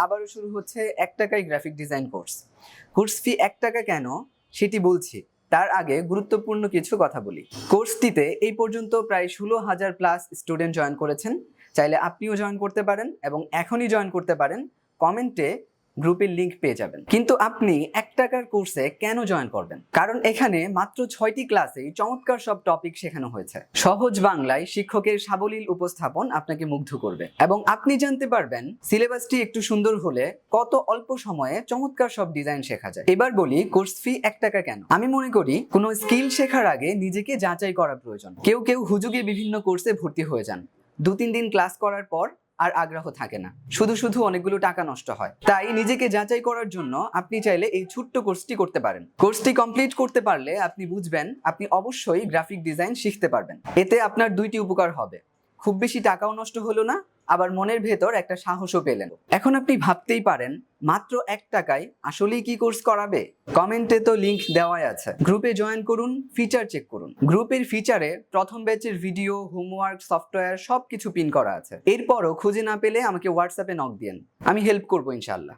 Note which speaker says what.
Speaker 1: আবারও শুরু হচ্ছে 1 টাকায় গ্রাফিক ডিজাইন কোর্স ফি 1 টাকা কেন সেটি বলছি। তার আগে গুরুত্বপূর্ণ কিছু কথা বলি। কোর্সটিতে এই পর্যন্ত প্রায় 16,000 প্লাস স্টুডেন্ট জয়েন করেছেন। চাইলে আপনিও জয়েন করতে পারেন এবং এখনই জয়েন করতে পারেন। কমেন্টে গ্রুপের লিংক পেয়ে যাবেন। কিন্তু আপনি 1 টাকার কোর্সে কেন জয়েন করবেন? কারণ এখানে মাত্র 6টি ক্লাসেই চমৎকার সব টপিক শেখানো হয়েছে। সহজ বাংলায় শিক্ষকের সাবলীল উপস্থাপন আপনাকে মুগ্ধ করবে এবং আপনি জানতে পারবেন সিলেবাসটি একটু সুন্দর হলে কত অল্প সময়ে চমৎকার সব ডিজাইন শেখা যায়। এবার বলি কোর্স ফি 1 টাকা কেন। আমি মনে করি কোনো স্কিল শেখার আগে নিজেকে যাচাই করা প্রয়োজন। কেউ হুজুগে বিভিন্ন কোর্সে ভর্তি হয়ে যান, 2-3 দিন ক্লাস করার পর আর আগ্রহ থাকে না, শুধু অনেকগুলো টাকা নষ্ট হয়। তাই নিজেকে যাচাই করার জন্য আপনি চাইলে এই ছোট্ট কোর্সটি করতে পারেন। কোর্সটি কমপ্লিট করতে পারলে আপনি বুঝবেন আপনি অবশ্যই গ্রাফিক ডিজাইন শিখতে পারবেন। এতে আপনার 2টি উপকার হবে, খুব বেশি টাকাও নষ্ট হলো না, আবার মনের ভেতর একটা সাহসও পেলেন। এখন আপনি ভাবতেই পারেন মাত্র 1 টাকায় আসলেই কি কোর্স করাবে? কমেন্টে তো লিংক দেওয়াই আছে। গ্রুপে জয়েন করুন, ফিচার চেক করুন। গ্রুপের ফিচারে প্রথম ব্যাচের ভিডিও, হোমওয়ার্ক, সফটওয়্যার সবকিছু পিন করা আছে। এরপরও খুঁজে না পেলে আমাকে হোয়াটসঅ্যাপে নক দিন, আমি হেল্প করবো ইনশাআল্লাহ।